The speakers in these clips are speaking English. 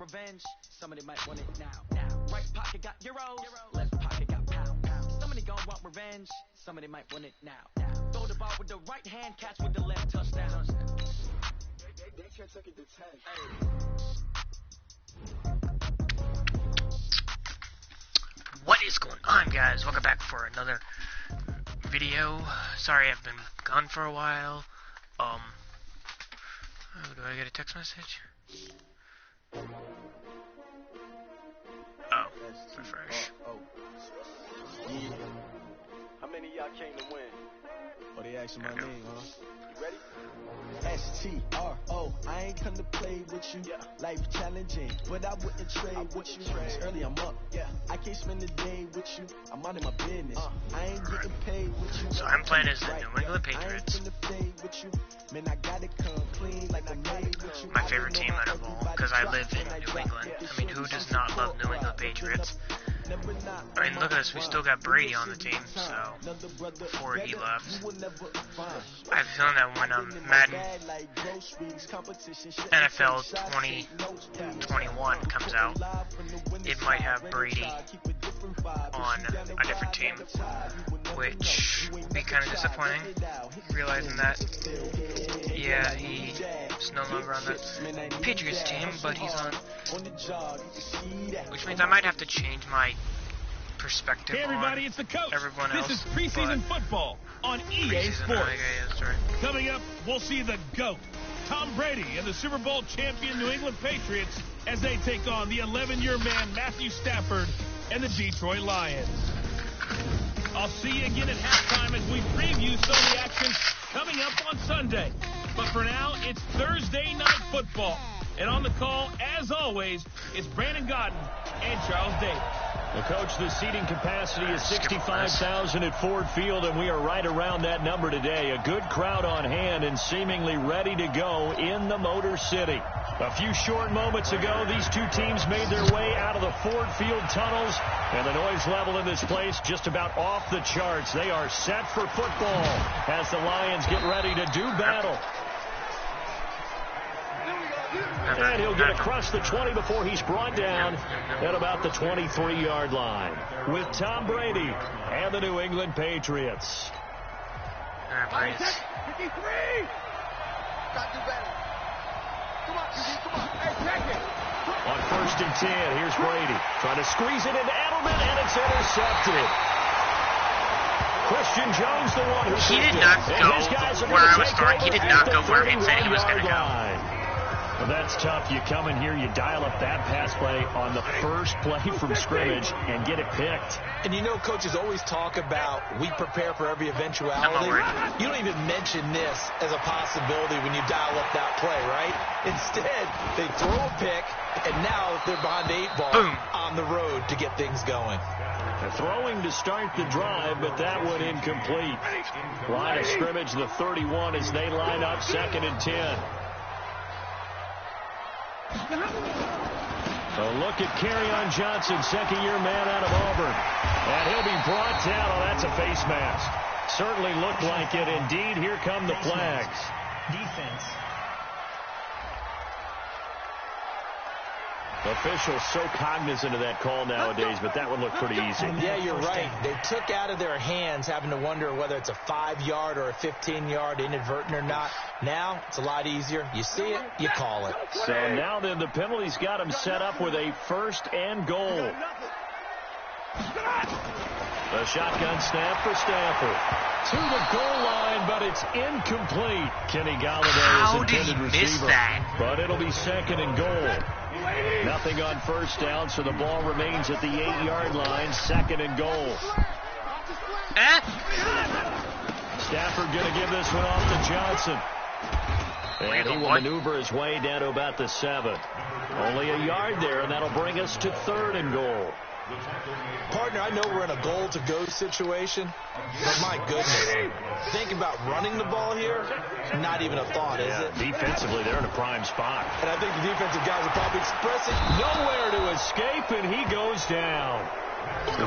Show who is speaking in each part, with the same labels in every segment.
Speaker 1: revenge. Somebody might want it now. Right pocket got euros, left pocket got pound. Somebody gon' want revenge. Somebody might want it now. Throw the ball with the right hand, catch with the left, touchdown. They can't take it to 10.
Speaker 2: What is going on, guys? Welcome back for another video. Sorry I've been gone for a while. Oh, do I get a text message? Oh, refresh.
Speaker 1: Yeah. How many of y'all came to win? Oh, they asking my name, huh? You ready? S-T-R-O, I ain't come to play with you. Yeah. Life challenging, but I wouldn't trade with you. It's early, I'm up. Yeah. I can't spend the day with you. I'm out of my business. I ain't getting paid with you.
Speaker 2: So I'm playing as the New England Patriots.
Speaker 1: Man, I gotta come clean like I made with you.
Speaker 2: My favorite team out of all, because I live in New England. I mean, who does not love New England Patriots? I mean, look at us, we still got Brady on the team, so before he left. I have a feeling that when Madden NFL 2021 comes out, it might have Brady on a different team, which would be kind of disappointing, realizing that, yeah, he's no longer on the Patriots team, but he's on, which means I might have to change my perspective
Speaker 3: hey everybody, it's the coach.
Speaker 2: Everyone else.
Speaker 3: This is preseason football on EA Sports.
Speaker 2: Right.
Speaker 3: Coming up, we'll see the GOAT, Tom Brady, and the Super Bowl champion New England Patriots as they take on the 11-year man Matthew Stafford and the Detroit Lions. I'll see you again at halftime as we preview some of the action coming up on Sunday. But for now, it's Thursday Night Football. And on the call, as always, it's Brandon Godden and Charles Davis.
Speaker 4: Well, Coach, the seating capacity is 65,000 at Ford Field, and we are right around that number today. A good crowd on hand and seemingly ready to go in the Motor City. A few short moments ago, these two teams made their way out of the Ford Field tunnels, and the noise level in this place just about off the charts. They are set for football as the Lions get ready to do battle. And he'll get across the 20 before he's brought down at about the 23-yard line with Tom Brady and the New England Patriots.
Speaker 1: 53! Got to do better. Come on, come on. Hey, check it.
Speaker 4: On 1st and 10, here's Brady trying to squeeze it into Edelman, and it's intercepted. Christian Jones, the one who
Speaker 2: he did not go where I was throwing. He did not go where he said he was going to go.
Speaker 4: Well, that's tough. You come in here, you dial up that pass play on the first play from scrimmage and get it picked.
Speaker 5: And you know, coaches always talk about we prepare for every eventuality. You don't even mention this as a possibility when you dial up that play, right? Instead, they throw a pick, and now they're behind the 8 ball on the road to get things going.
Speaker 4: They're throwing to start the drive, but that one incomplete. Line of scrimmage, the 31, as they line up 2nd and 10. A look at Kerryon Johnson, 2nd-year man out of Auburn. And he'll be brought down. Oh, that's a face mask. Certainly looked like it. Indeed, here come the flags.
Speaker 6: Defense.
Speaker 4: Officials so cognizant of that call nowadays, but that one looked pretty easy.
Speaker 5: Yeah, you're right. They took out of their hands having to wonder whether it's a 5-yard or a 15-yard inadvertent or not. Now, it's a lot easier. You see it, you call it.
Speaker 4: So now then, the penalty's got him set up with a 1st and goal. The shotgun snap for Stafford. To the goal line, but it's incomplete. Kenny Galladay is intended receiver. But it'll be 2nd and goal. Nothing on 1st down, so the ball remains at the 8-yard line. 2nd and goal. Stafford going to give this one off to Johnson. And he will maneuver his way down to about the 7. Only a yard there, and that'll bring us to 3rd and goal.
Speaker 5: Partner, I know we're in a goal-to-go situation, but my goodness, thinking about running the ball here, not even a thought, is it?
Speaker 4: Defensively, they're in a prime spot.
Speaker 5: And I think the defensive guys are probably expressing
Speaker 4: nowhere to escape, and he goes down.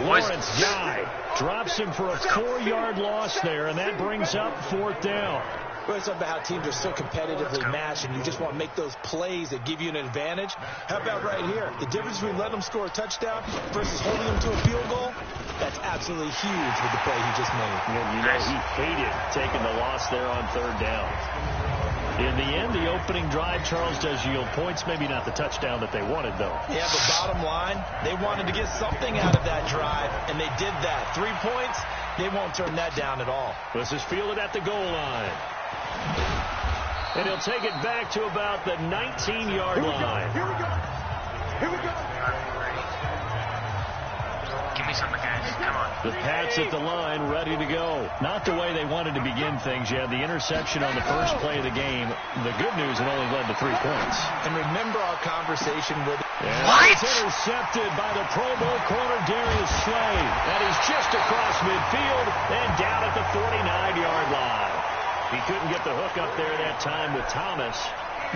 Speaker 4: Lawrence Guy drops him for a 4-yard loss there, and that brings up 4th down.
Speaker 5: We always talk about how teams are so competitively matched, and you just want to make those plays that give you an advantage. How about right here? The difference between letting them score a touchdown versus holding them to a field goal, that's absolutely huge with the play he just made.
Speaker 4: You know, he hated taking the loss there on third down. In the end, the opening drive, Charles, does yield points. Maybe not the touchdown that they wanted, though.
Speaker 5: Yeah, but bottom line, they wanted to get something out of that drive, and they did that. 3 points, they won't turn that down at all.
Speaker 4: This is fielded at the goal line. And he'll take it back to about the 19-yard line.
Speaker 3: Here we go. Here we go.
Speaker 2: Give me something, guys. Come on.
Speaker 4: The Pats at the line, ready to go. Not the way they wanted to begin things. You had the interception on the first play of the game. The good news, it only led to 3 points.
Speaker 5: And remember our conversation with...
Speaker 4: And it's intercepted by the Pro Bowl corner, Darius Slay. And he's just across midfield and down at the 49-yard line. He couldn't get the hook up there that time with Thomas.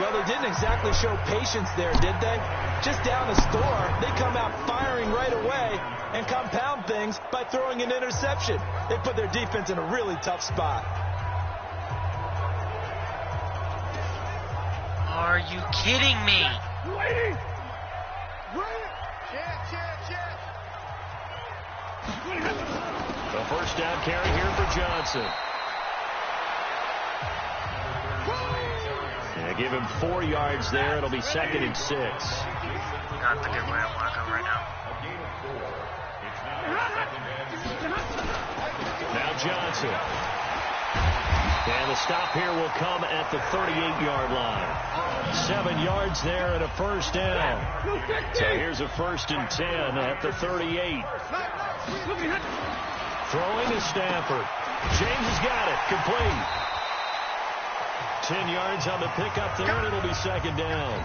Speaker 5: Well, they didn't exactly show patience there, did they? Just down the score, they come out firing right away and compound things by throwing an interception. They put their defense in a really tough spot.
Speaker 2: Are you kidding me?
Speaker 3: Lady!
Speaker 4: The first down carry here for Johnson. Yeah, give him 4 yards there. It'll be 2nd and 6.
Speaker 2: Not the good way I want to go right now.
Speaker 4: Now Johnson. And the stop here will come at the 38-yard line. 7 yards there and a first down. So here's a 1st and 10 at the 38. Throwing to Stafford. James has got it. Complete. 10 yards on the pickup there, and it'll be 2nd down.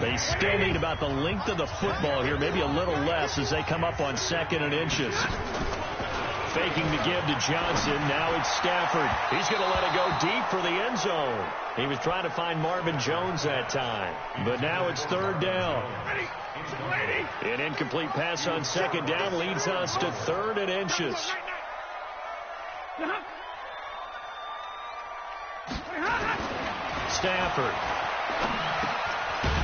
Speaker 4: They still need about the length of the football here, maybe a little less as they come up on 2nd and inches. Faking to give to Johnson. Now it's Stafford. He's going to let it go deep for the end zone. He was trying to find Marvin Jones that time. But now it's 3rd down. An incomplete pass on 2nd down leads us to 3rd and inches. Stafford.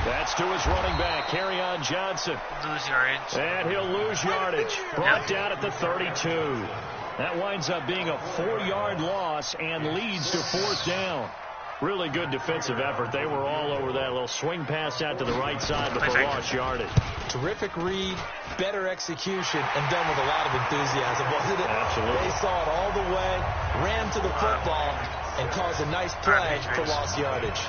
Speaker 4: That's to his running back, Kerryon Johnson.
Speaker 2: Lose yardage.
Speaker 4: And he'll lose yardage. Brought down at the 32. That winds up being a 4-yard loss and leads to 4th down. Really good defensive effort. They were all over that little swing pass out to the right side, but they lost yardage.
Speaker 5: Terrific read, better execution, and done with a lot of enthusiasm, wasn't it?
Speaker 4: Absolutely.
Speaker 5: They saw it all the way, ran to the football, and caused a nice play for lost yardage.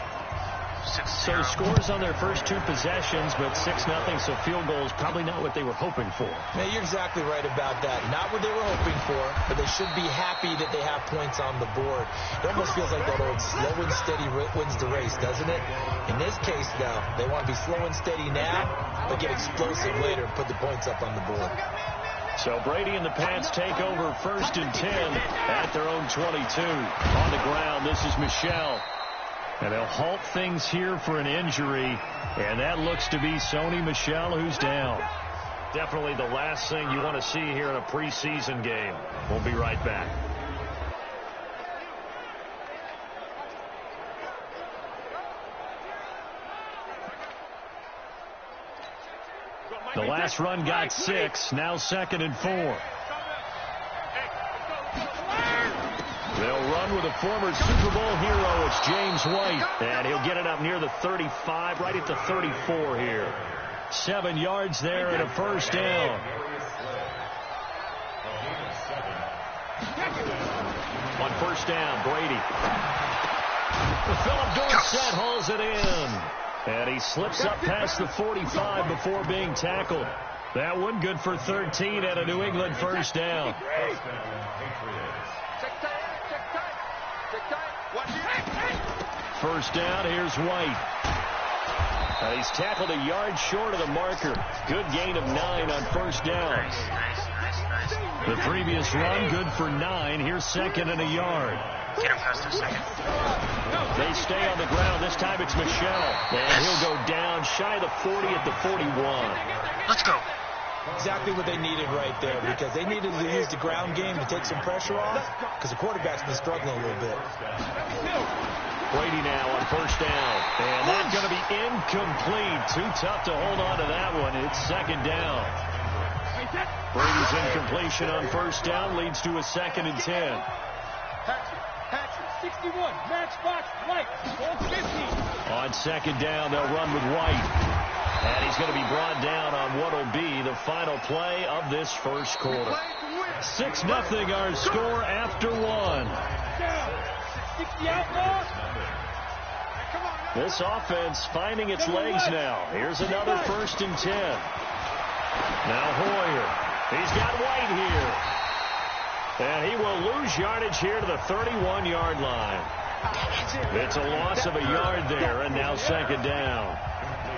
Speaker 4: So scores on their first 2 possessions, but 6-0, so field goals probably not what they were hoping for.
Speaker 5: Man, you're exactly right about that. Not what they were hoping for, but they should be happy that they have points on the board. It almost feels like that old slow and steady wins the race, doesn't it? In this case, though, they want to be slow and steady now, but get explosive later and put the points up on the board.
Speaker 4: So Brady and the Pats take over 1st and 10 at their own 22. On the ground, this is Michel. And they'll halt things here for an injury, and that looks to be Sony Michel, who's down. Definitely the last thing you want to see here in a preseason game. We'll be right back. The last run got 6, now 2nd and 4. They'll run with a former Super Bowl hero. It's James White. And he'll get it up near the 35, right at the 34 here. 7 yards there and a first down. On first down, Brady. Philip Dorsett hauls it in. And he slips up past the 45 before being tackled. That one good for 13 and a New England first down. First down, here's White. He's tackled a yard short of the marker. Good gain of 9 on first down.
Speaker 2: Nice.
Speaker 4: The previous run, good for 9. Here's 2nd and a yard.
Speaker 2: Get him past the 2nd.
Speaker 4: They stay on the ground. This time it's Michel. And he'll go down shy of the 40 at the 41.
Speaker 2: Let's go.
Speaker 5: Exactly what they needed right there, because they needed to use the ground game to take some pressure off, because the quarterback's been struggling a little bit.
Speaker 4: Brady now on first down. And that's going to be incomplete. Too tough to hold on to that one. It's second down. Brady's incompletion on first down leads to a 2nd and 10.
Speaker 3: Patrick, 61, matchbox, White, on 15.
Speaker 4: On second down, they'll run with White. And he's going to be brought down on what will be the final play of this first quarter. 6-0 our score after one. This offense finding its legs now. Here's another 1st and 10. Now Hoyer. He's got White here. And he will lose yardage here to the 31-yard line. It's a loss of a yard there, and now second down.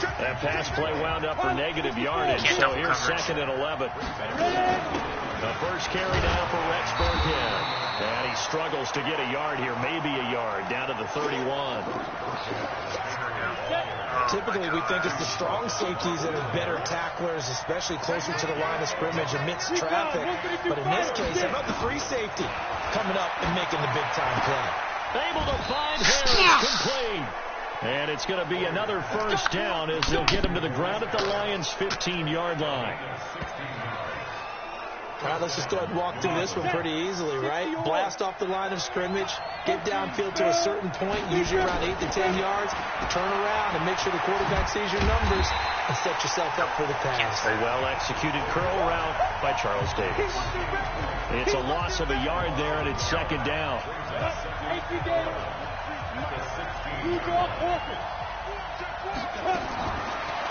Speaker 4: That pass play wound up for negative yardage, so here's 2nd and 11. The first carry now for Rex Burkhead. And he struggles to get a yard here, maybe a yard, down to the 31.
Speaker 5: Typically, we think it's the strong safeties that are better tacklers, especially closer to the line of scrimmage amidst traffic. But in this case, how about the free safety coming up and making the big-time play?
Speaker 4: Able to find Harris, complete. And it's going to be another first down as they'll get him to the ground at the Lions' 15-yard line.
Speaker 5: All right, let's just go ahead and walk through this one pretty easily, right? Blast off the line of scrimmage, get downfield to a certain point, usually around 8 to 10 yards, turn around and make sure the quarterback sees your numbers and set yourself up for the pass.
Speaker 4: A well-executed curl route by Charles Davis. It's a loss of a yard there, and it's second down.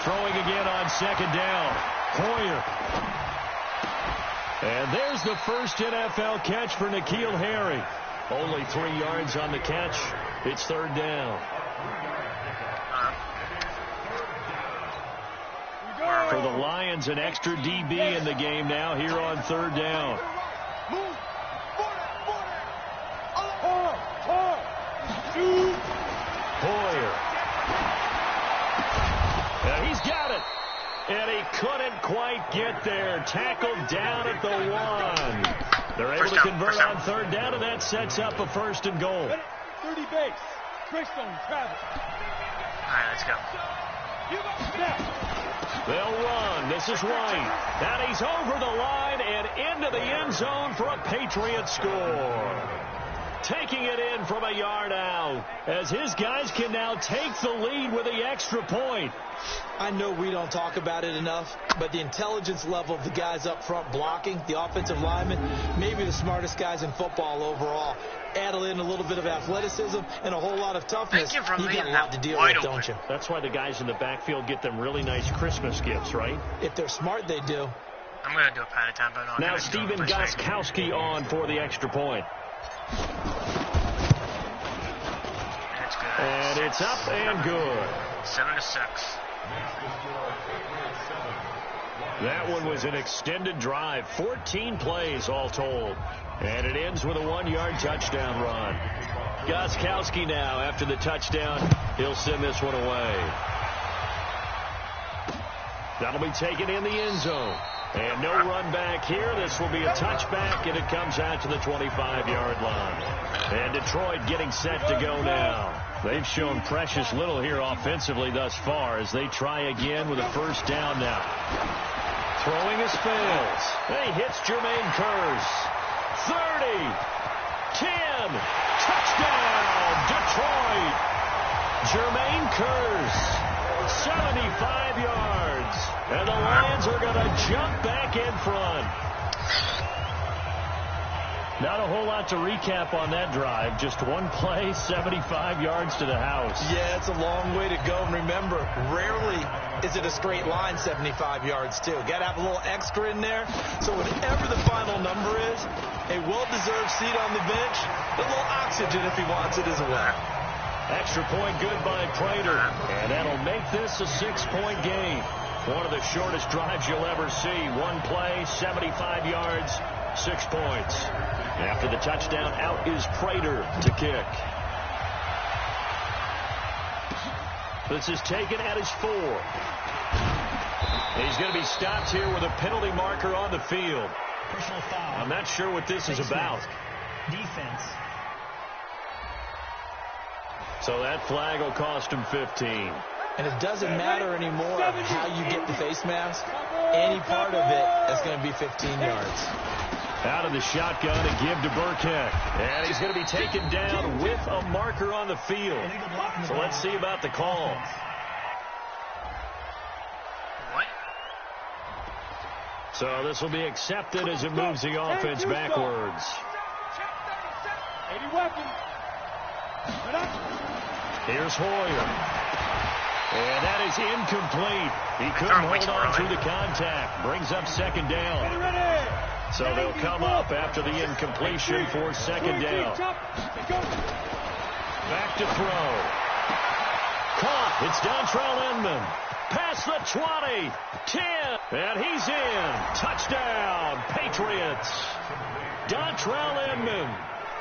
Speaker 4: Throwing again on second down. Hoyer. And there's the first NFL catch for N'Keal Harry. Only 3 yards on the catch. It's third down. For the Lions, an extra DB in the game now here on third down. Hoyer. And he's got it. And he couldn't quite get there. Tackled down at the 1. They're able to convert on third down, and that sets up a 1st and goal.
Speaker 3: 30 base. Trickstone, travel.
Speaker 2: All right, let's go.
Speaker 4: They'll run. This is White. And he's over the line and into the end zone for a Patriots score. Taking it in from a yard out, as his guys can now take the lead with the extra point.
Speaker 5: I know we don't talk about it enough, but the intelligence level of the guys up front blocking, the offensive linemen, maybe the smartest guys in football overall. Add in a little bit of athleticism and a whole lot of toughness. You got a lot to deal with, don't you?
Speaker 4: That's why the guys in the backfield get them really nice Christmas gifts, right?
Speaker 5: If they're smart, they do.
Speaker 2: I'm going to do a pat of time, but
Speaker 4: now Steven Gostkowski on for the extra point.
Speaker 2: That's good.
Speaker 4: And it's up and good.
Speaker 2: 7-6.
Speaker 4: That one was an extended drive. 14 plays all told. And it ends with a 1-yard touchdown run. Gostkowski now, after the touchdown, he'll send this one away. That'll be taken in the end zone. And no run back here. This will be a touchback, and it comes out to the 25-yard line. And Detroit getting set to go now. They've shown precious little here offensively thus far as they try again with a first down now. Throwing his fails. He hits Jermaine Kearse. 30. 10. Touchdown, Detroit. Jermaine Kearse. 75 yards. And the Lions are going to jump back in front. Not a whole lot to recap on that drive. Just one play, 75 yards to the house.
Speaker 5: Yeah, it's a long way to go. And remember, rarely is it a straight line 75 yards, too. Got to have a little extra in there. So whatever the final number is, a well-deserved seat on the bench, a little oxygen if he wants it as well.
Speaker 4: Extra point good by Prater. And that'll make this a 6-point game. One of the shortest drives you'll ever see. One play, 75 yards, 6 points. After the touchdown, out is Prater to kick. This is taken at his 4. He's going to be stopped here with a penalty marker on the field.
Speaker 6: Personal foul.
Speaker 4: I'm not sure what this is about.
Speaker 6: Defense.
Speaker 4: So that flag will cost him 15.
Speaker 5: And it doesn't matter anymore how you get the face mask. Any part of it is going to be 15 yards.
Speaker 4: Out of the shotgun and give to Burkhead. And he's going to be taken down with a marker on the field. So let's see about the call.
Speaker 2: What?
Speaker 4: So this will be accepted as it moves the offense backwards. Here's Hoyer. And that is incomplete. He couldn't hold on through the contact. Brings up second down. So they'll come up after the incompletion for second down. Back to throw. Caught. It's Dontrell Inman. Past the 20. 10. And he's in. Touchdown, Patriots. Dontrell Inman.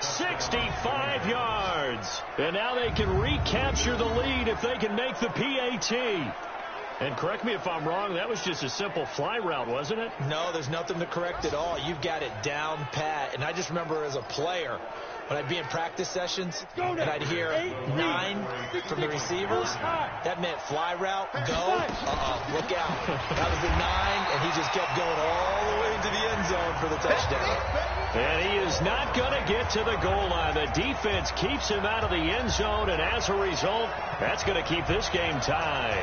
Speaker 4: 65 yards. And now they can recapture the lead if they can make the PAT. And correct me if I'm wrong, that was just a simple fly route, wasn't it?
Speaker 5: No, there's nothing to correct at all. You've got it down pat. And I just remember as a player, when I'd be in practice sessions and I'd hear 9 from the receivers, that meant fly route, go, look out. That was the 9, and he just kept going all the way into the end zone for the touchdown.
Speaker 4: And he is not going to get to the goal line. The defense keeps him out of the end zone, and as a result, that's going to keep this game tied.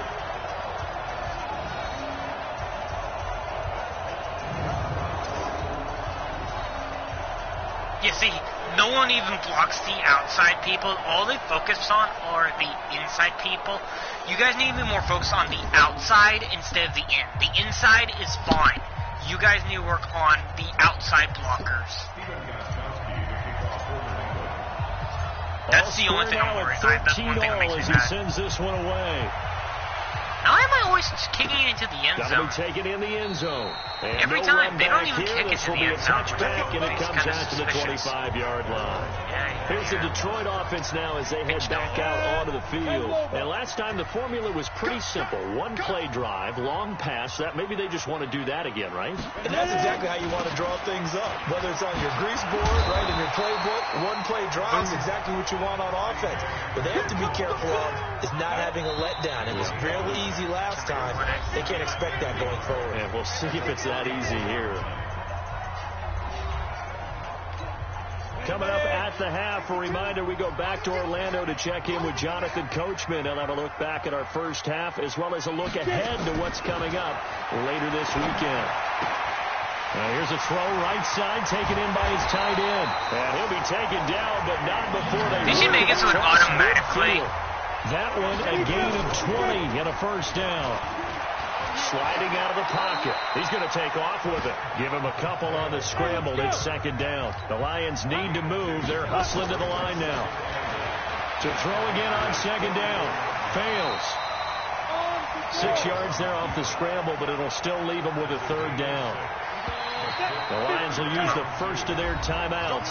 Speaker 2: You see, no one even blocks the outside people. All they focus on are the inside people. You guys need to be more focused on the outside instead of the in. The inside is fine. You guys need to work on the outside blockers. That's the only thing I'm worried about. That's one thing that makes me
Speaker 4: mad. He sends this one away.
Speaker 2: Now am I always kicking it into the end zone?
Speaker 4: Got to be taken in the end zone. And
Speaker 2: every
Speaker 4: no
Speaker 2: time. They don't even
Speaker 4: here.
Speaker 2: kick it
Speaker 4: This
Speaker 2: to
Speaker 4: will
Speaker 2: the
Speaker 4: be
Speaker 2: end
Speaker 4: a
Speaker 2: zone.
Speaker 4: touchback, and it comes out to the 25-yard line. Here's the Detroit offense now as they head back out onto the field. And last time the formula was pretty simple. One play drive, long pass. That maybe they just want to do that again, right?
Speaker 5: And that's exactly how you want to draw things up. Whether it's on your grease board, right, in your playbook, one play drive is exactly what you want on offense. What they have to be careful of is not having a letdown. It was real easy last time. They can't expect that going forward.
Speaker 4: And we'll see if it's that easy here. Coming up at the half, a reminder, we go back to Orlando to check in with Jonathan Coachman. He'll have a look back at our first half as well as a look ahead to what's coming up later this weekend. Now here's a throw right side taken in by his tight end. And he'll be taken down, but not before they...
Speaker 2: They should make it so it automatically...
Speaker 4: That one a gain of 20 and a first down. Sliding out of the pocket. He's going to take off with it. Give him a couple on the scramble. It's second down. The Lions need to move. They're hustling to the line now. To throw again on second down. Fails. 6 yards there off the scramble, but it'll still leave him with a third down. The Lions will use the first of their timeouts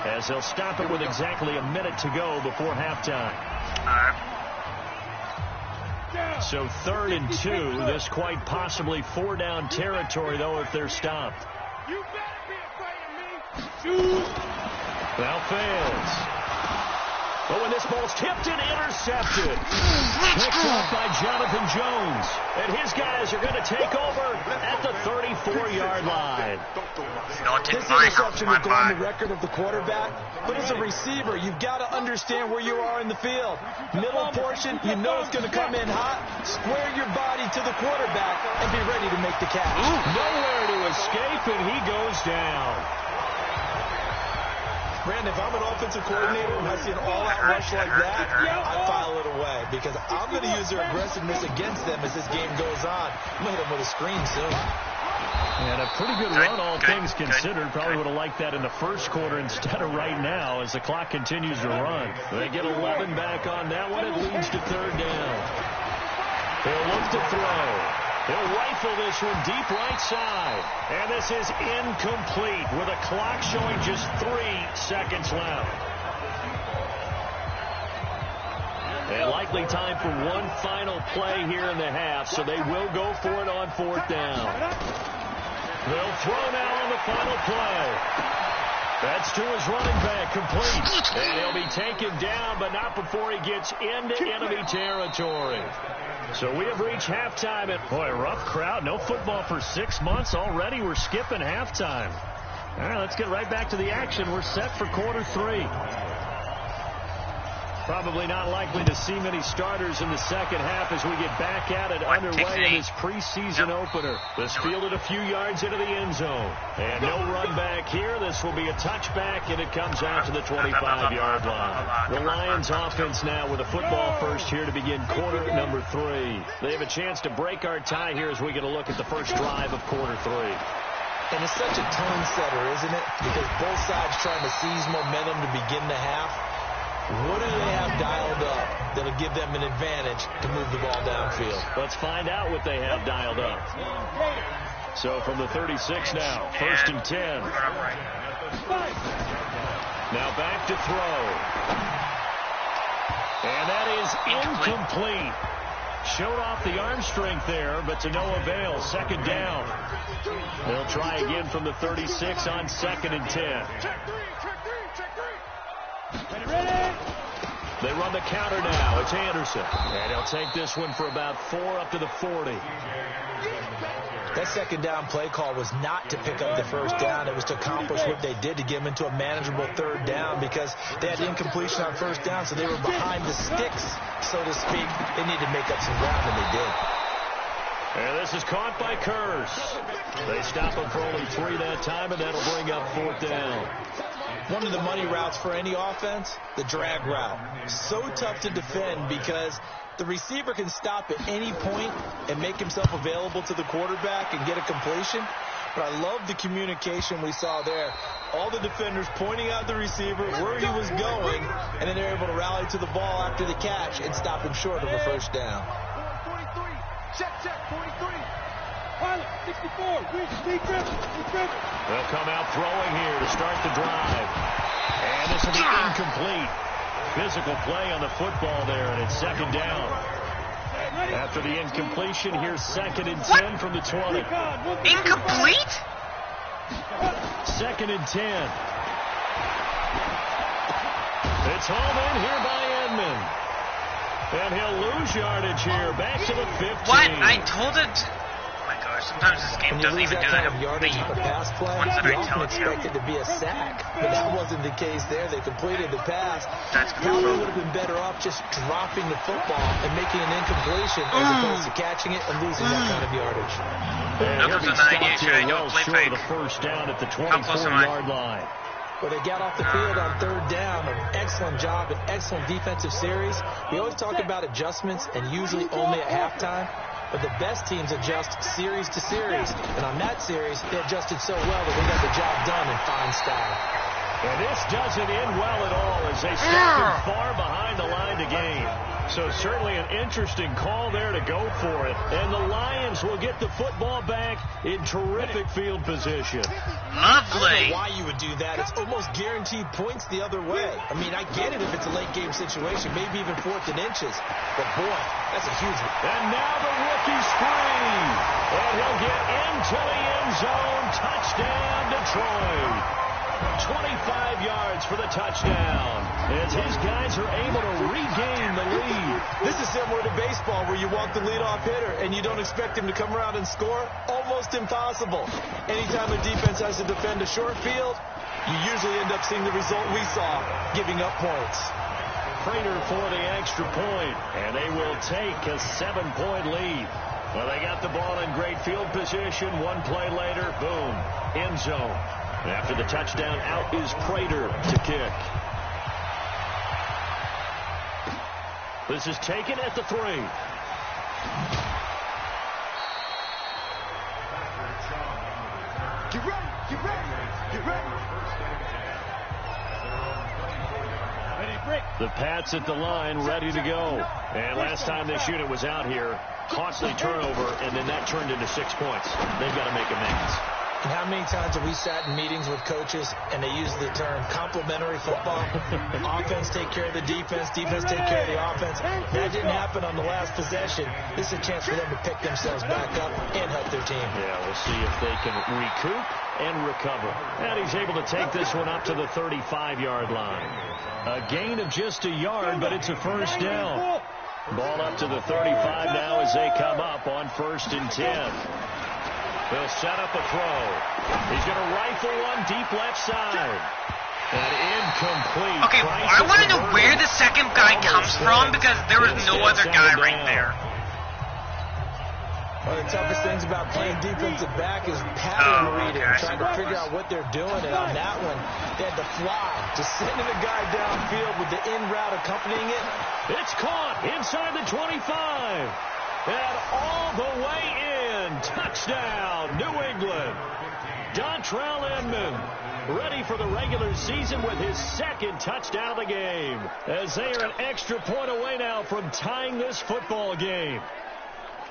Speaker 4: as they'll stop it with exactly a minute to go before halftime. So 3rd and 2. This quite possibly 4-down territory, though, if they're stopped.
Speaker 3: You better be afraid of me.
Speaker 4: Now fails. But when this ball's tipped and intercepted. Picked up by Jonathan Jones. And his guys are going to take over at the 34-yard line.
Speaker 5: This interception will go on the record of the quarterback. But as a receiver, you've got to understand where you are in the field. Middle portion, you know it's going to come in hot. Square your body to the quarterback and be ready to make the catch.
Speaker 4: Nowhere to escape, and he goes down.
Speaker 5: Brandon, if I'm an offensive coordinator and I see an all-out rush like that, I file it away because I'm going to use their aggressiveness against them as this game goes on. I'm going to hit them with a screen soon.
Speaker 4: And a pretty good run, all things considered. Probably would have liked that in the first quarter instead of right now as the clock continues to run. They get 11 back on that one. It leads to third down. He'll look to throw. He'll rifle this one deep right side. And this is incomplete with a clock showing just 3 seconds left. And likely time for one final play here in the half, so they will go for it on 4th down. They'll throw now on the final play. That's to his running back, complete. And he'll be taken down, but not before he gets into enemy territory. So we have reached halftime. And boy, rough crowd. No football for 6 months already. We're skipping halftime. All right, let's get right back to the action. We're set for quarter 3. Probably not likely to see many starters in the second half as we get back at it underway in this preseason opener. This fielded a few yards into the end zone. And no run back here. This will be a touchback, and it comes out to the 25-yard line. The Lions offense now with a football first here to begin quarter number 3. They have a chance to break our tie here as we get a look at the first drive of quarter 3.
Speaker 5: And it's such a tone setter, isn't it? Because both sides trying to seize momentum to begin the half. What do they have dialed up that'll give them an advantage to move the ball downfield?
Speaker 4: Let's find out what they have dialed up. So from the 36 now, 1st and 10. Now back to throw. And that is incomplete. Showed off the arm strength there, but to no avail. 2nd down. They'll try again from the 36 on 2nd and 10. They run the counter now. It's Anderson. And he'll take this one for about 4 up to the 40.
Speaker 5: That 2nd down play call was not to pick up the 1st down. It was to accomplish what they did to get them into a manageable 3rd down because they had incompletion on 1st down, so they were behind the sticks, so to speak. They needed to make up some ground, and they did.
Speaker 4: And this is caught by Kurz. They stop him for only 3 that time, and that'll bring up 4th down.
Speaker 5: One of the money routes for any offense, the drag route. So tough to defend because the receiver can stop at any point and make himself available to the quarterback and get a completion. But I love the communication we saw there. All the defenders pointing out the receiver where he was going, and then they're able to rally to the ball after the catch and stop him short of a 1st down.
Speaker 7: 43. Check, 43. Pilot, 64.
Speaker 4: They'll come out throwing here to start the drive. And this will be incomplete. Physical play on the football there, and it's 2nd down. After the incompletion, here's 2nd and 10 from the 20.
Speaker 2: Incomplete?
Speaker 4: 2nd and 10. It's home in here by Edmond. And he'll lose yardage here, back to the 15.
Speaker 2: What? I told it. Oh my gosh, sometimes this game doesn't even do that.
Speaker 5: Yardage on a pass play,
Speaker 2: Ones that
Speaker 5: you
Speaker 2: I tell
Speaker 5: often
Speaker 2: you.
Speaker 5: expect it to be a sack, but that wasn't the case there. They completed the pass.
Speaker 2: That's
Speaker 5: Probably
Speaker 2: cool.
Speaker 5: would have been better off just dropping the football and making an incompletion as opposed to catching it and losing that kind of yardage.
Speaker 2: Look, it's a 90 I don't play fake.
Speaker 4: The 1st down at the
Speaker 2: How close am I?
Speaker 4: 24-yard line.
Speaker 5: Well, they got off the field on 3rd down. An excellent job, an excellent defensive series. We always talk about adjustments and usually only at halftime. But the best teams adjust series to series. And on that series, they adjusted so well that they got the job done in fine style.
Speaker 4: And this doesn't end well at all as they stop him far behind the line to gain. So certainly an interesting call there to go for it. And the Lions will get the football back in terrific field position.
Speaker 5: I don't
Speaker 2: Lovely.
Speaker 5: know why you would do that. It's almost guaranteed points the other way. I mean, I get it if it's a late game situation, maybe even 4th and inches. But boy, that's a huge one.
Speaker 4: And now the rookie's free. And he'll get into the end zone. Touchdown, Detroit. 25 yards for the touchdown as his guys are able to regain the lead.
Speaker 5: This is similar to baseball where you walk the leadoff hitter and you don't expect him to come around and score. Almost impossible. Anytime a defense has to defend a short field, you usually end up seeing the result we saw, giving up points.
Speaker 4: Prater for the extra point, and they will take a 7-point lead. Well, they got the ball in great field position. One play later, boom, end zone. After the touchdown, out is Prater to kick. This is taken at the 3.
Speaker 7: Get ready, get ready, get ready. Ready, break.
Speaker 4: The Pats at the line, ready to go. And last time this unit was out here, costly turnover, and then that turned into 6 points. They've got to make amends.
Speaker 5: And how many times have we sat in meetings with coaches and they use the term complementary football? Offense take care of the defense, defense take care of the offense. That didn't happen on the last possession. This is a chance for them to pick themselves back up and help their team.
Speaker 4: Yeah, we'll see if they can recoup and recover. And he's able to take this one up to the 35-yard line. A gain of just a yard, but it's a first down. Ball up to the 35 now as they come up on 1st and 10. They'll set up a throw. He's going to rifle one deep left side. And incomplete.
Speaker 2: Okay, I want to know where the second guy comes from because there was no other guy right there.
Speaker 5: One of the toughest things about playing defensive back is pattern reading, trying to figure out what they're doing. And on that one, they had to fly, just sending a guy downfield with the in route accompanying it.
Speaker 4: It's caught inside the 25. And all the way in. Touchdown, New England. Dontrell Inman ready for the regular season with his second touchdown of the game. As they are an extra point away now from tying this football game.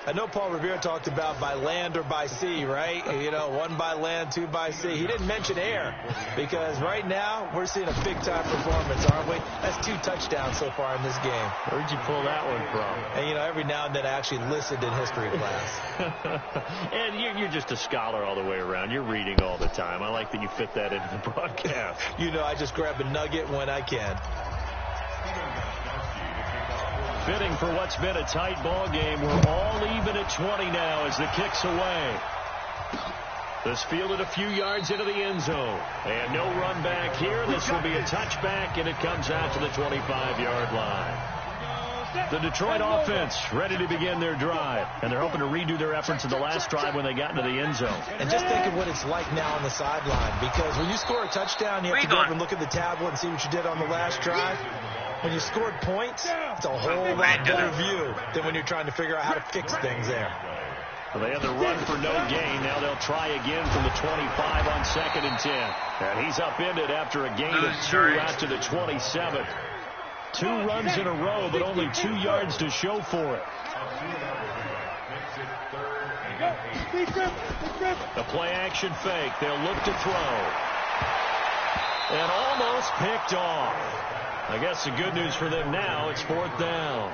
Speaker 5: I know Paul Revere talked about by land or by sea, right? You know, 1 by land, 2 by sea. He didn't mention air because right now we're seeing a big-time performance, aren't we? That's 2 touchdowns so far in this game.
Speaker 4: Where'd you pull that one from?
Speaker 5: And, you know, every now and then I actually listened in history class.
Speaker 4: And you're just a scholar all the way around. You're reading all the time. I like that you fit that into the broadcast.
Speaker 5: You know, I just grab a nugget when I can.
Speaker 4: Fitting for what's been a tight ball game. We're all even at 20 now as the kick's away. This fielded a few yards into the end zone. And no run back here. This will be a touchback, and it comes out to the 25-yard line. The Detroit offense ready to begin their drive. And they're hoping to redo their efforts in the last drive when they got into the end zone.
Speaker 5: And just think of what it's like now on the sideline. Because when you score a touchdown, you have to go over and look at the tablet and see what you did on the last drive. When you scored points, it's a whole lot better view than when you're trying to figure out how to fix things there.
Speaker 4: Well, they had the run for no gain. Now they'll try again from the 25 on 2nd and 10. And he's upended after a gain of 2 out to the 27. 2 runs in a row, but only 2 yards to show for it. The play action fake. They'll look to throw. And almost picked off. I guess the good news for them now, it's 4th down.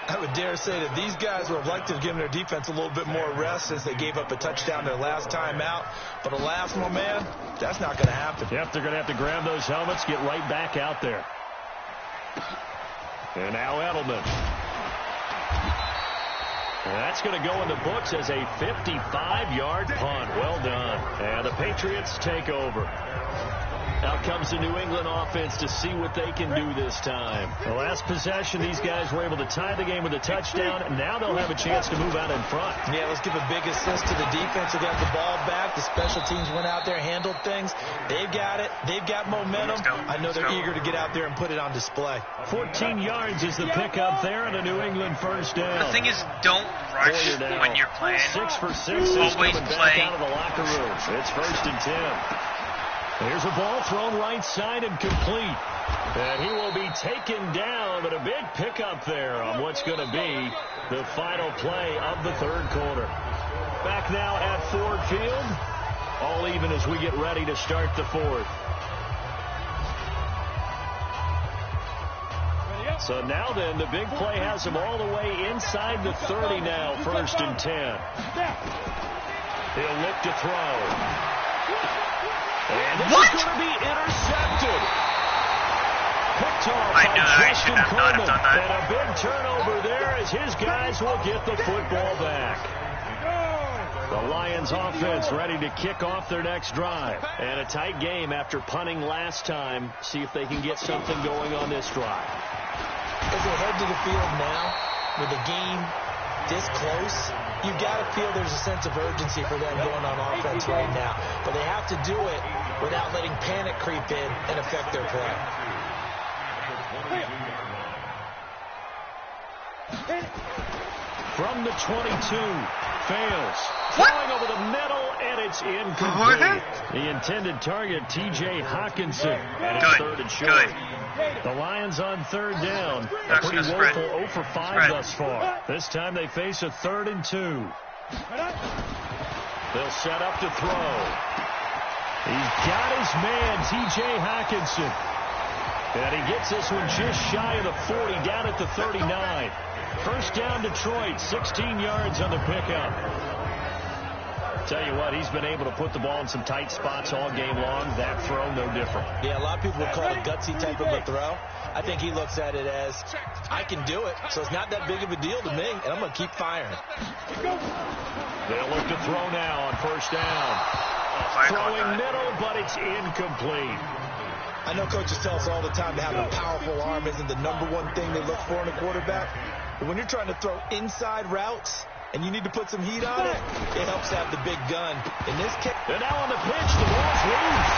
Speaker 5: I would dare say that these guys would have liked to have given their defense a little bit more rest since they gave up a touchdown their last time out. But alas, my man, that's not going to happen.
Speaker 4: Yep, they're going to have to grab those helmets, get right back out there. And now Edelman. And that's going to go in the books as a 55-yard punt. Well done. And the Patriots take over. Out comes the New England offense to see what they can do this time. The last possession, these guys were able to tie the game with a touchdown, and now they'll have a chance to move out in front.
Speaker 5: Yeah, let's give a big assist to the defense who got the ball back. The special teams went out there, handled things. They've got it. They've got momentum. I know they're eager to get out there and put it on display.
Speaker 4: 14 yards is the pickup there, and a New England first down.
Speaker 2: The thing is, don't rush when you're playing.
Speaker 4: 6 for 6 is coming back out of the locker room. It's 1st and 10. Here's a ball thrown right side and complete. And he will be taken down, but a big pickup there on what's going to be the final play of the 3rd quarter. Back now at Ford Field. All even as we get ready to start the 4th. So now then, the big play has him all the way inside the 30 now, 1st and 10. He'll look to throw. And this is going to be intercepted. Picked off by Justin Coleman. And a big turnover there as his guys will get the football back. The Lions offense ready to kick off their next drive. And a tight game after punting last time. See if they can get something going on this drive.
Speaker 5: As they head to the field now, with the game this close, you've got to feel there's a sense of urgency for them going on offense right now. But they have to do it without letting panic creep in and affect their play.
Speaker 4: From the 22, fails. Throwing over the middle, and it's incomplete. The intended target, T.J. Hawkinson, and it's 3rd and short. The Lions on 3rd down. A pretty woeful 0 for 5 thus far. This time they face a 3rd and 2. They'll set up to throw. He's got his man, T.J. Hockenson. And he gets this one just shy of the 40, down at the 39. First down, Detroit, 16 yards on the pickup. Tell you what, he's been able to put the ball in some tight spots all game long. That throw, no different.
Speaker 5: Yeah, a lot of people would call it gutsy type of a throw. I think he looks at it as, I can do it, so it's not that big of a deal to me, and I'm going to keep firing.
Speaker 4: They'll look to throw now on first down. Throwing middle, but it's incomplete.
Speaker 5: I know coaches tell us all the time to have a powerful arm isn't the number one thing they look for in a quarterback. But when you're trying to throw inside routes and you need to put some heat on it, it helps to have the big gun. In this case,
Speaker 4: and now on the pitch, the ball's loose.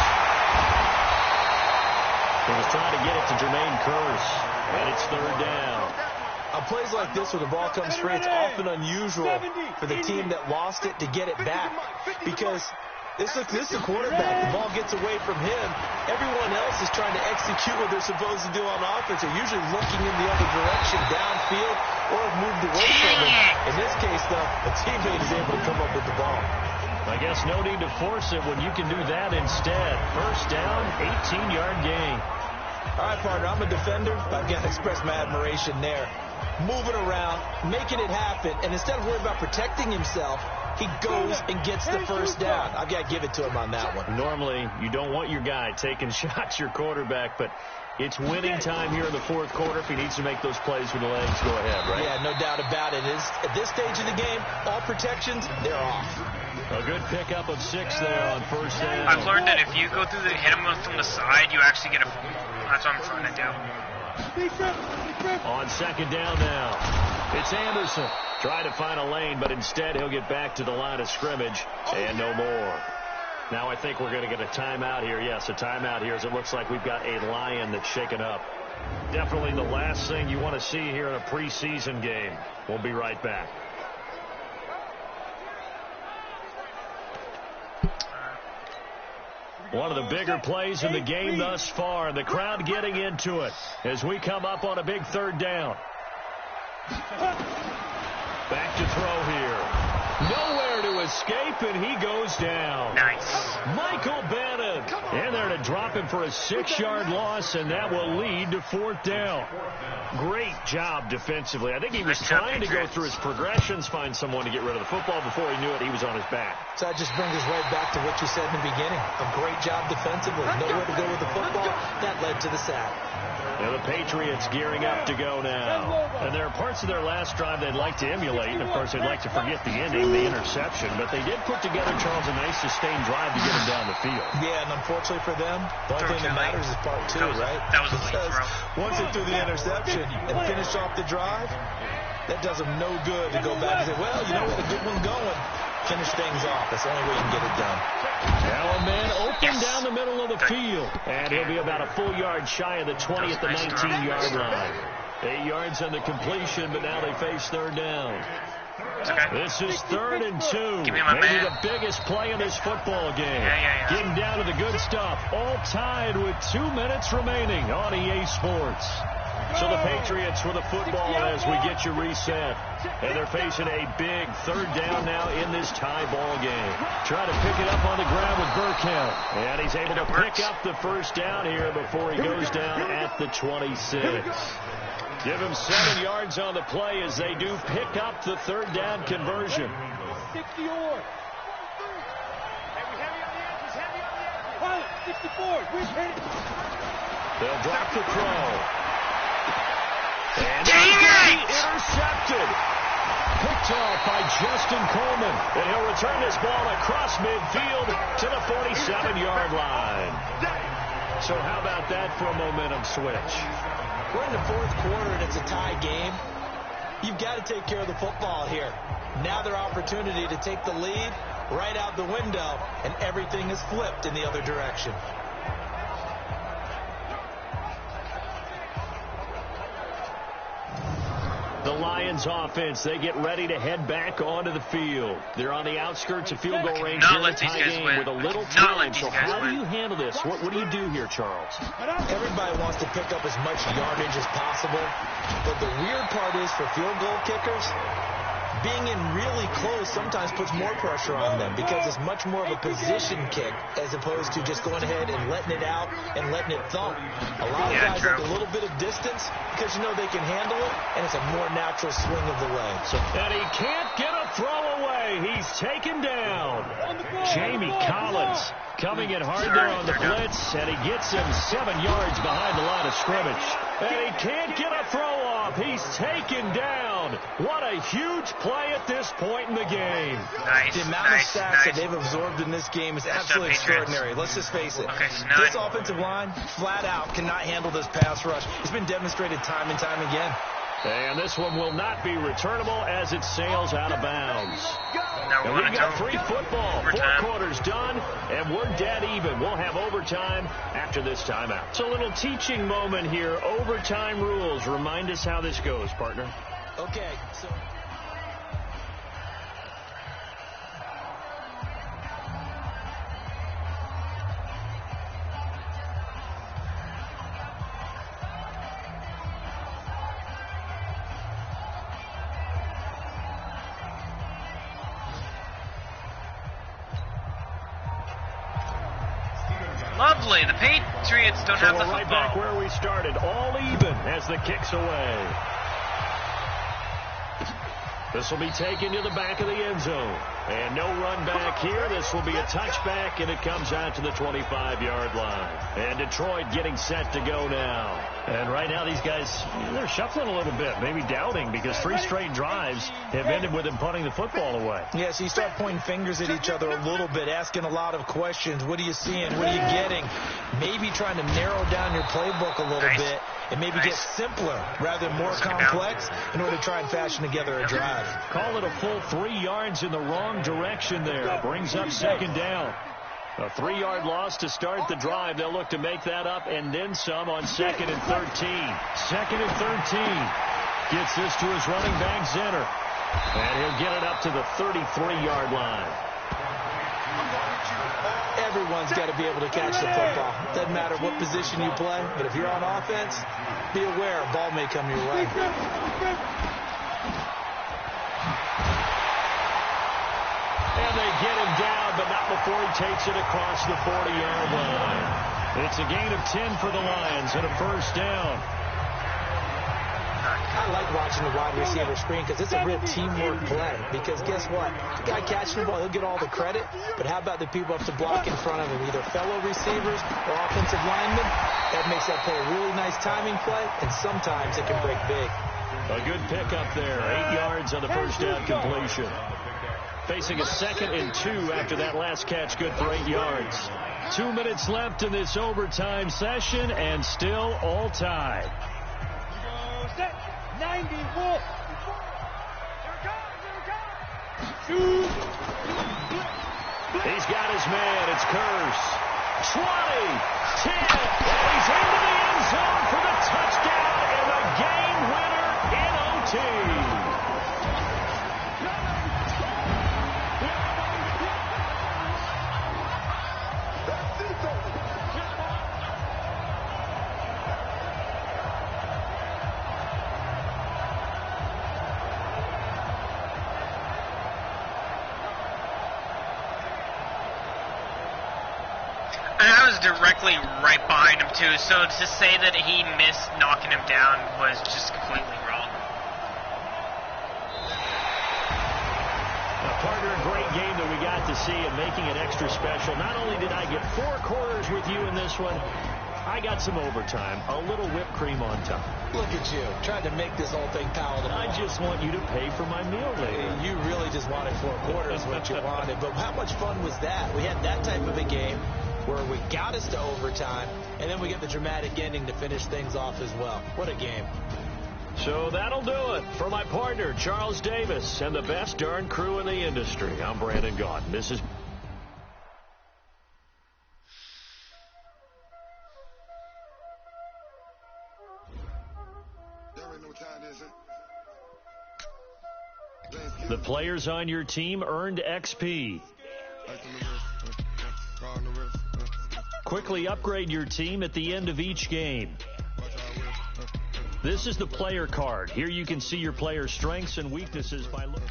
Speaker 4: He was trying to get it to Jermaine Kearse, and it's third down.
Speaker 5: On plays like this where the ball comes free, it's often unusual for the team that lost it to get it back because this is a quarterback. The ball gets away from him. Everyone else is trying to execute what they're supposed to do on offense. They're usually looking in the other direction, downfield, or have moved away from him. In this case, though, a teammate is able to come up with the ball.
Speaker 4: I guess no need to force it when you can do that instead. First down, 18-yard gain.
Speaker 5: All right, partner, I'm a defender. I've got to express my admiration there. Moving around, making it happen, and instead of worrying about protecting himself, he goes and gets the first down. I've got to give it to him on that one.
Speaker 4: Normally, you don't want your guy taking shots, your quarterback, but it's winning time here in the fourth quarter. If he needs to make those plays with the legs, go ahead, right?
Speaker 5: Yeah, no doubt about it. At this stage of the game, all protections, they're off.
Speaker 4: A good pickup of 6 there on first down.
Speaker 2: I've learned that if you go through the hit him from the side, you actually get a fumble. That's what I'm trying to do.
Speaker 4: On second down now, it's Anderson. Trying to find a lane, but instead he'll get back to the line of scrimmage and no more. Now I think we're going to get a timeout here. Yes, a timeout here as it looks like we've got a Lion that's shaken up. Definitely the last thing you want to see here in a preseason game. We'll be right back. One of the bigger plays in the game thus far. The crowd getting into it as we come up on a big third down. Back to throw here. Nowhere to escape, and he goes down.
Speaker 2: Nice.
Speaker 4: Michael Bannon in there to drop him for a 6-yard loss, and that will lead to fourth down. Great job defensively. I think he was trying to go through his progressions, find someone to get rid of the football. Before he knew it, he was on his back.
Speaker 5: So that just brings us right back to what you said in the beginning. A great job defensively. Nowhere to go with the football. That led to the sack.
Speaker 4: Now the Patriots gearing up to go now. And there are parts of their last drive they'd like to emulate. And, of course, they'd like to forget the ending, the interception. But they did put together, Charles, a nice sustained drive to get him down the field.
Speaker 5: Yeah, and unfortunately for them, the only thing that matters is part 2, right?
Speaker 2: That was a late throw.
Speaker 5: Once they threw the interception and finished off the drive, that does them no good to go back and say, well, you know what, a good one going. Finish things off. That's the only way you can get it done.
Speaker 4: Now a man open down the middle of the field. And he'll be about a full yard shy of the 20 at the 19-yard line. 8 yards on the completion, but now they face third down.
Speaker 2: Okay.
Speaker 4: This is 3rd and 2.
Speaker 2: Give me my
Speaker 4: Maybe
Speaker 2: man.
Speaker 4: the biggest play in this football game.
Speaker 2: Yeah.
Speaker 4: Getting down to the good stuff. All tied with 2 minutes remaining on EA Sports. So the Patriots with the football as we get you reset. And they're facing a big third down now in this tie ball game. Trying to pick it up on the ground with Burkhead. And he's able to pick up the first down here before he goes down at the 26. Give him 7 yards on the play as they do pick up the third down conversion.
Speaker 7: 60 or. Pilot, 64.
Speaker 4: They'll drop the throw. And intercepted. Picked off by Justin Coleman. And he'll return this ball across midfield to the 47-yard line. So how about that for a momentum switch?
Speaker 5: We're in the fourth quarter and it's a tie game. You've got to take care of the football here. Now their opportunity to take the lead right out the window, and everything is flipped in the other direction.
Speaker 4: The Lions offense, they get ready to head back onto the field. They're on the outskirts of field goal range here in the tie game with a little time. So how do you handle this? What do you do here, Charles?
Speaker 5: Everybody wants to pick up as much yardage as possible. But the weird part is for field goal kickers, being in really close sometimes puts more pressure on them because it's much more of a position kick as opposed to just going ahead and letting it out and letting it thump. A lot of guys like a little bit of distance because you know they can handle it, and it's a more natural swing of the leg.
Speaker 4: And he can't get a throw away. He's taken down. Jamie Collins coming in hard there on the blitz, and he gets him 7 yards behind the line of scrimmage. And he can't get a throw off. He's taken down. What a huge play at this point in the game.
Speaker 5: The amount of sacks that they've absorbed in this game is absolutely extraordinary. Let's just face it. This offensive line, flat out, cannot handle this pass rush. It's been demonstrated time and time again.
Speaker 4: And this one will not be returnable as it sails out of bounds.
Speaker 2: No,
Speaker 4: we've got free football. Overtime. 4 quarters done, and we're dead even. We'll have overtime after this timeout. It's a little teaching moment here. Overtime rules. Remind us how this goes, partner.
Speaker 5: Okay, so...
Speaker 2: Lovely. The Patriots don't have the football.
Speaker 4: Right back where we started, all even as the kick's away. This will be taken to the back of the end zone. And no run back here. This will be a touchback, and it comes out to the 25-yard line. And Detroit getting set to go now. And right now these guys, they're shuffling a little bit, maybe doubting, because 3 straight drives have ended with them punting the football away.
Speaker 5: Yeah, so you start pointing fingers at each other a little bit, asking a lot of questions. What are you seeing? What are you getting? Maybe trying to narrow down your playbook a little bit and maybe get simpler rather than more complex in order to try and fashion together a drive.
Speaker 4: Call it a full 3 yards in the wrong direction there. Brings up second down. A 3-yard loss to start the drive. They'll look to make that up and then some on 2nd and 13. 2nd and 13. Gets this to his running back, Zenner. And he'll get it up to the 33-yard line.
Speaker 5: Everyone's got to be able to catch the football. Doesn't matter what position you play, but if you're on offense, be aware a ball may come your way.
Speaker 4: And they get him down, but not before he takes it across the 40-yard line. It's a gain of 10 for the Lions and a first down.
Speaker 5: I like watching the wide receiver screen because it's a real teamwork play. Because guess what? The guy catching the ball, he'll get all the credit. But how about the people up to block in front of him, either fellow receivers or offensive linemen? That makes that play a really nice timing play, and sometimes it can break big.
Speaker 4: A good pickup there. 8 yards on the first down completion. Facing a 2nd and 2 after that last catch, good for 8 yards. 2 minutes left in this overtime session, and still all tied.
Speaker 7: 90, wolf.
Speaker 4: He's got his man. It's Curse. 20, 10, and he's into the end zone for the touchdown and the game winner in OT.
Speaker 2: And I was directly right behind him, too, so to say that he missed knocking him down was just completely wrong.
Speaker 4: Partner, a great game that we got to see and making it extra special. Not only did I get 4 quarters with you in this one, I got some overtime, a little whipped cream on top.
Speaker 5: Look at you, trying to make this whole thing palatable.
Speaker 4: I just want you to pay for my meal later.
Speaker 5: You really just wanted 4 quarters, what you wanted. But how much fun was that? We had that type of a game where we got us to overtime, and then we get the dramatic ending to finish things off as well. What a game.
Speaker 4: So that'll do it for my partner, Charles Davis, and the best darn crew in the industry. I'm Brandon Gaudin. This is... The players on your team earned XP. Quickly upgrade your team at the end of each game. This is the player card. Here you can see your player's strengths and weaknesses by looking.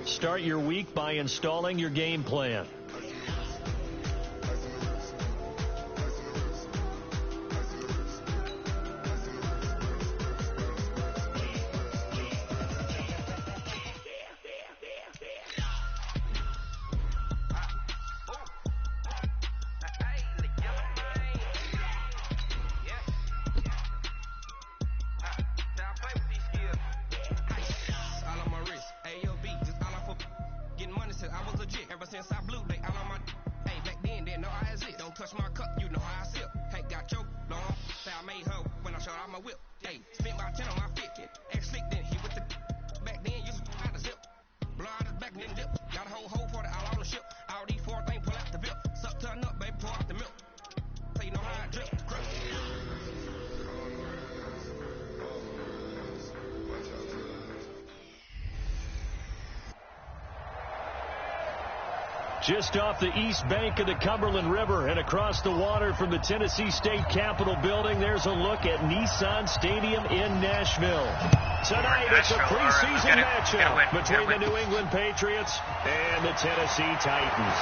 Speaker 4: Start your week by installing your game plan. Just off the east bank of the Cumberland River and across the water from the Tennessee State Capitol building, there's a look at Nissan Stadium in Nashville. Tonight, it's a preseason matchup between the New England Patriots and the Tennessee Titans.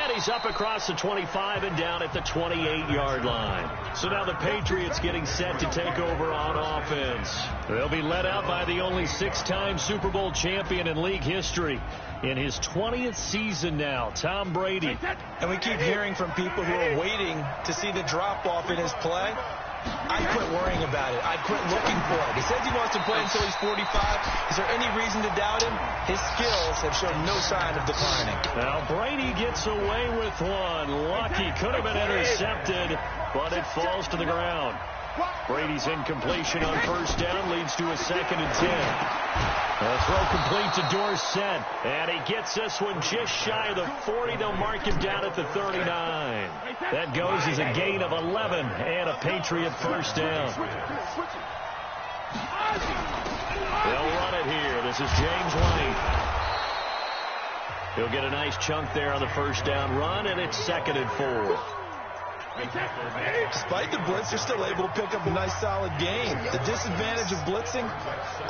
Speaker 4: And he's up across the 25 and down at the 28-yard line. So now the Patriots getting set to take over on offense. They'll be led out by the only 6-time Super Bowl champion in league history. In his 20th season now, Tom Brady.
Speaker 5: And we keep hearing from people who are waiting to see the drop-off in his play. I'd quit worrying about it. I'd quit looking for it. He says he wants to play until he's 45. Is there any reason to doubt him? His skills have shown no sign of declining.
Speaker 4: Now Brady gets away with one. Lucky, could have been intercepted, but it falls to the ground. Brady's incompletion on first down leads to a 2nd and 10. A throw complete to Dorsett, and he gets this one just shy of the 40. They'll mark him down at the 39. That goes as a gain of 11 and a Patriot first down. They'll run it here. This is James White. He'll get a nice chunk there on the first down run, and it's 2nd and 4.
Speaker 5: Despite the blitz, they're still able to pick up a nice solid gain. The disadvantage of blitzing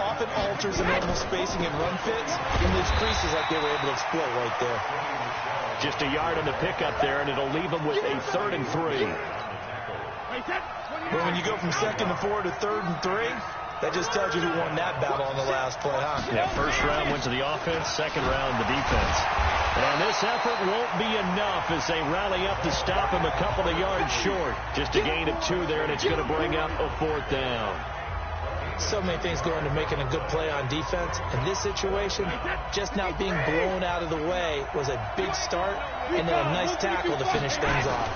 Speaker 5: often alters the normal spacing and run fits, and these creases like they were able to exploit right there.
Speaker 4: Just a yard on the pickup there, and it'll leave them with a 3rd and 3.
Speaker 5: But when you go from 2nd and 4 to 3rd and 3, that just tells you who won that battle on the last play, huh?
Speaker 4: Yeah, first round went to the offense, second round the defense. And this effort won't be enough as they rally up to stop him a couple of yards short. Just a gain of 2 there, and it's going to bring up a 4th down.
Speaker 5: So many things go into making a good play on defense. In this situation, just not being blown out of the way was a big start, and then a nice tackle to finish things off.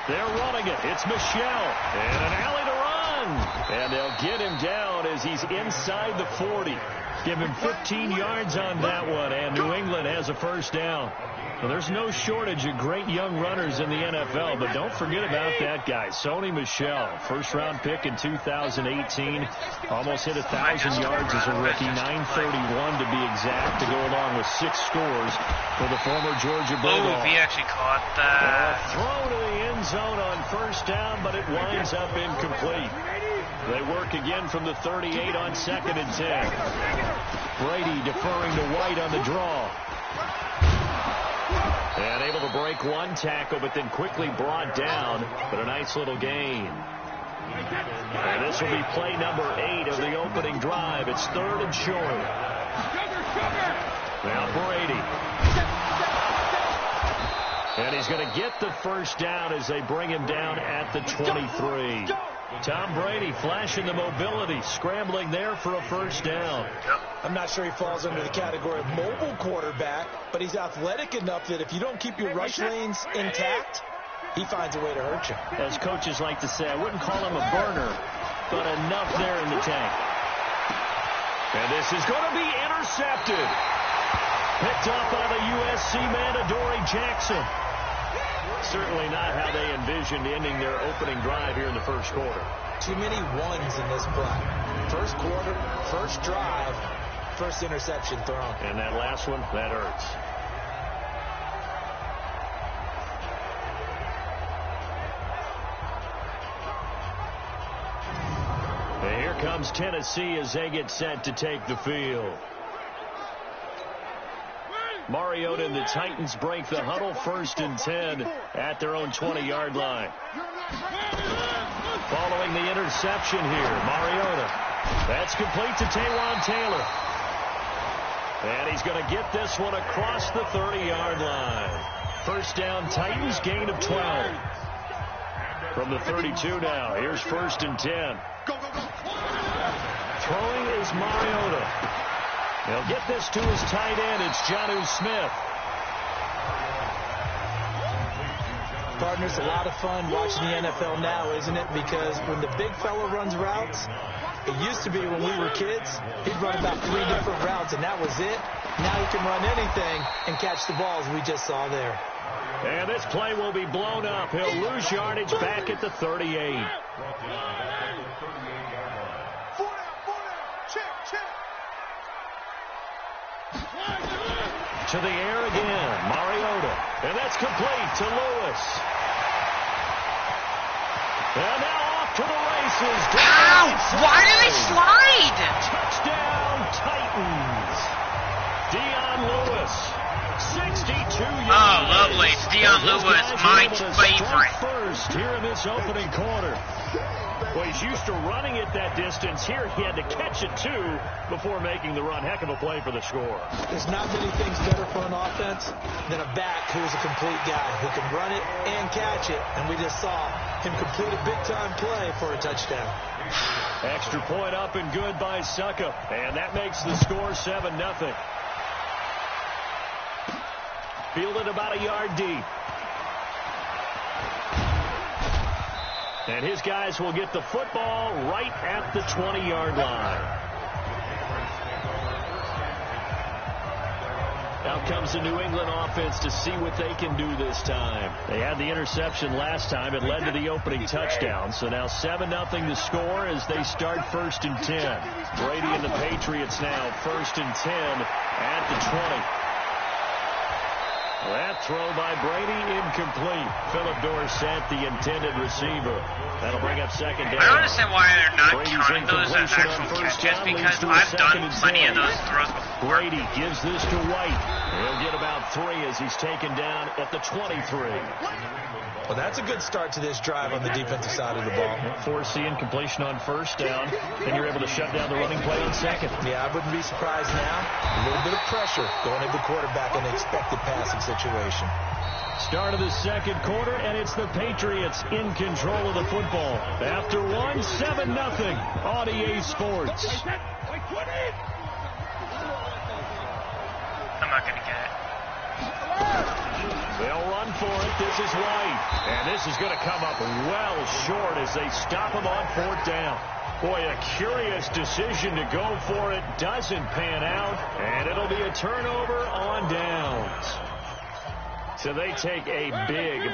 Speaker 4: They're running it. It's Michelle, and an alley to run. And they'll get him down as he's inside the 40. Give him 15 yards on that one, and New England has a first down. Well, there's no shortage of great young runners in the NFL, but don't forget about that guy, Sony Michel, first-round pick in 2018. Almost hit 1,000 yards as a rookie, 931 to be exact, to go along with 6 scores for the former Georgia Bulldog.
Speaker 2: He actually caught that.
Speaker 4: Throw to the end zone on first down, but it winds up incomplete. They work again from the 38 on 2nd and 10. Brady deferring to White on the draw. And able to break one tackle, but then quickly brought down. But a nice little gain. And this will be play number 8 of the opening drive. It's 3rd and short. Now Brady. And he's going to get the first down as they bring him down at the 23. Tom Brady flashing the mobility, scrambling there for a first down.
Speaker 5: I'm not sure he falls under the category of mobile quarterback, but he's athletic enough that if you don't keep your rush lanes intact, he finds a way to hurt you.
Speaker 4: As coaches like to say, I wouldn't call him a burner, but enough there in the tank. And this is going to be intercepted. Picked off by the USC man, Adoree Jackson. Certainly not how they envisioned ending their opening drive here in the first quarter.
Speaker 5: Too many ones in this play. First quarter, first drive, first interception thrown.
Speaker 4: And that last one, that hurts. And here comes Tennessee as they get set to take the field. Mariota and the Titans break the huddle, 1st and 10 at their own 20-yard line. Following the interception here, Mariota. That's complete to Taywan Taylor. And he's going to get this one across the 30-yard line. First down, Titans, gain of 12. From the 32 now, here's 1st and 10. Throwing is Mariota. He'll get this to his tight end. It's Jonnu Smith.
Speaker 5: Partners, a lot of fun watching the NFL now, isn't it? Because when the big fella runs routes, it used to be when we were kids, he'd run about 3 different routes, and that was it. Now he can run anything and catch the balls we just saw there.
Speaker 4: And this play will be blown up. He'll lose yardage back at the 38. To the air again, Mariota. And that's complete to Lewis. And now off to the races.
Speaker 2: Ow! Why do they slide?
Speaker 4: Touchdown, Titans. Dion Lewis. 62 yards.
Speaker 2: Oh, lovely. It's Dion Lewis, my favorite.
Speaker 4: First here in this opening quarter. Well, he's used to running it that distance. Here he had to catch it, too, before making the run. Heck of a play for the score.
Speaker 5: There's not many things better for an offense than a back who's a complete guy who can run it and catch it. And we just saw him complete a big-time play for a touchdown.
Speaker 4: Extra point up and good by Suckup. And that makes the score 7-0. Fielded about a yard deep. And his guys will get the football right at the 20-yard line. Out comes the New England offense to see what they can do this time. They had the interception last time. It led to the opening touchdown. So now 7-0 the score as they start 1st and 10. Brady and the Patriots now 1st and 10 at the 20. That throw by Brady incomplete. Philip Dorsett, the intended receiver. That'll bring up 2nd down.
Speaker 2: I don't understand why they're not
Speaker 4: Brady's
Speaker 2: counting those as actual catches, because I've done plenty of those throws before.
Speaker 4: Brady gives this to White. He'll get about 3 as he's taken down at the 23.
Speaker 5: Well, that's a good start to this drive on the defensive side of the ball.
Speaker 4: Force the incompletion on 1st down, and you're able to shut down the running play on 2nd.
Speaker 5: Yeah, I wouldn't be surprised now. A little bit of pressure going into the quarterback in an expected passing situation.
Speaker 4: Start of the 2nd quarter, and it's the Patriots in control of the football. After 1, 7-0 on EA Sports.
Speaker 2: I'm not going to get it.
Speaker 4: They'll run for it. This is White. And this is going to come up well short as they stop him on 4th down. Boy, a curious decision to go for it. Doesn't pan out. And it'll be a turnover on downs. So they take a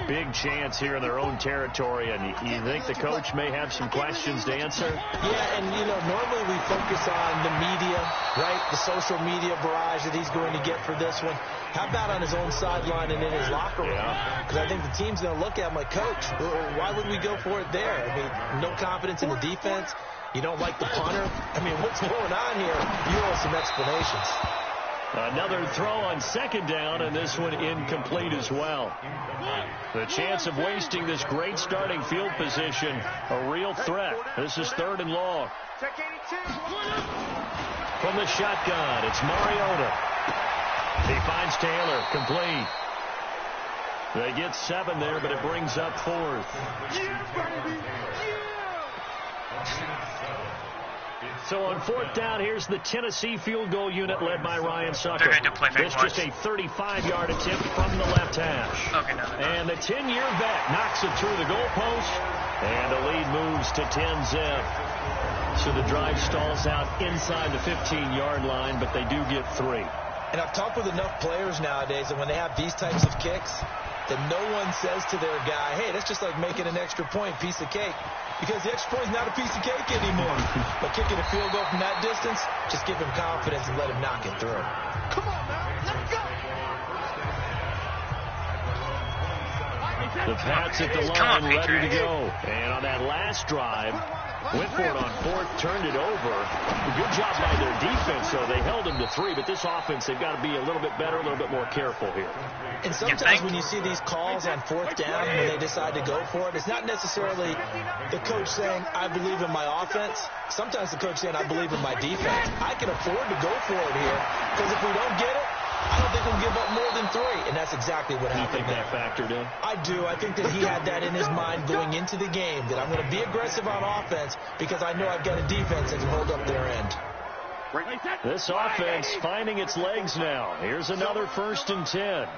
Speaker 4: big chance here in their own territory. And you think the coach may have some questions to answer?
Speaker 5: Yeah, and, you know, normally we focus on the media, right? The social media barrage that he's going to get for this one. How about on his own sideline and in his locker room? Because I think the team's going to look at him like, Coach, why would we go for it there? I mean, no confidence in the defense. You don't like the punter. I mean, what's going on here? You owe some explanations.
Speaker 4: Another throw on 2nd down, and this one incomplete as well. The chance of wasting this great starting field position, a real threat. This is 3rd and long. From the shotgun, it's Mariota. He finds Taylor, complete. They get 7 there, but it brings up 4th. So on 4th down, here's the Tennessee field goal unit led by Ryan Sucker.
Speaker 2: They're going to play fake
Speaker 4: It's just a 35-yard attempt from the left hash.
Speaker 2: Okay, no.
Speaker 4: And the 10-year vet knocks it through the goalpost, and the lead moves to 10-zip. So the drive stalls out inside the 15-yard line, but they do get 3.
Speaker 5: And I've talked with enough players nowadays, and when they have these types of kicks, that no one says to their guy, hey, that's just like making an extra point, piece of cake. Because the extra point is not a piece of cake anymore. But kicking a field goal from that distance, just give him confidence and let him knock it through.
Speaker 7: Come on, man. Let's go.
Speaker 4: The Pats at the line, ready to go. And on that last drive, went for it on fourth, turned it over. Good job by their defense, though. They held them to 3, but this offense, they've got to be a little bit better, a little bit more careful here.
Speaker 5: And sometimes when you see these calls on fourth down, when they decide to go for it, it's not necessarily the coach saying, I believe in my offense. Sometimes the coach saying, I believe in my defense. I can afford to go for it here, because if we don't get it, I don't think we'll give up more than 3, and that's exactly what happened.
Speaker 4: You think that factored in?
Speaker 5: I do. I think that he had that in his mind going into the game, that I'm going to be aggressive on offense because I know I've got a defense that can hold up their end.
Speaker 4: This offense finding its legs now. Here's another 1st and 10.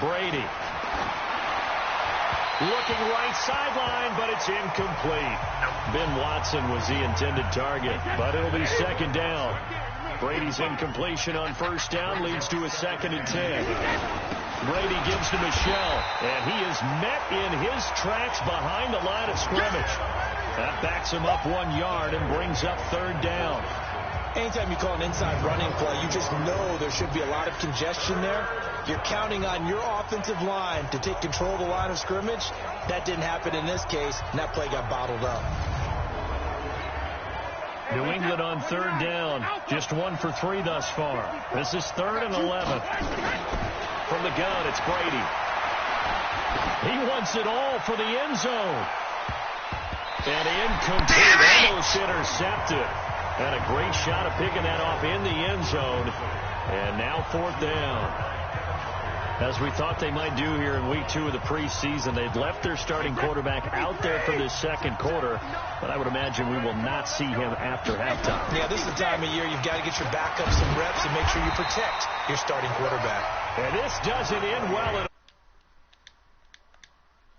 Speaker 4: Brady. Looking right sideline, but it's incomplete. Ben Watson was the intended target, but it'll be 2nd down. Brady's incompletion on 1st down leads to a 2nd and 10. Brady gives to Michel, and he is met in his tracks behind the line of scrimmage. That backs him up 1 yard and brings up 3rd down.
Speaker 5: Anytime you call an inside running play, you just know there should be a lot of congestion there. You're counting on your offensive line to take control of the line of scrimmage. That didn't happen in this case, and that play got bottled up.
Speaker 4: New England on 3rd down. Just 1 for 3 thus far. This is 3rd and 11. From the gun, it's Brady. He wants it all for the end zone. And incomplete, almost intercepted. And a great shot of picking that off in the end zone. And now 4th down. As we thought they might do here in week 2 of the preseason, they've left their starting quarterback out there for this 2nd quarter, but I would imagine we will not see him after halftime.
Speaker 5: Yeah, this is the time of year you've got to get your backup some reps and make sure you protect your starting quarterback.
Speaker 4: And this doesn't end well at all.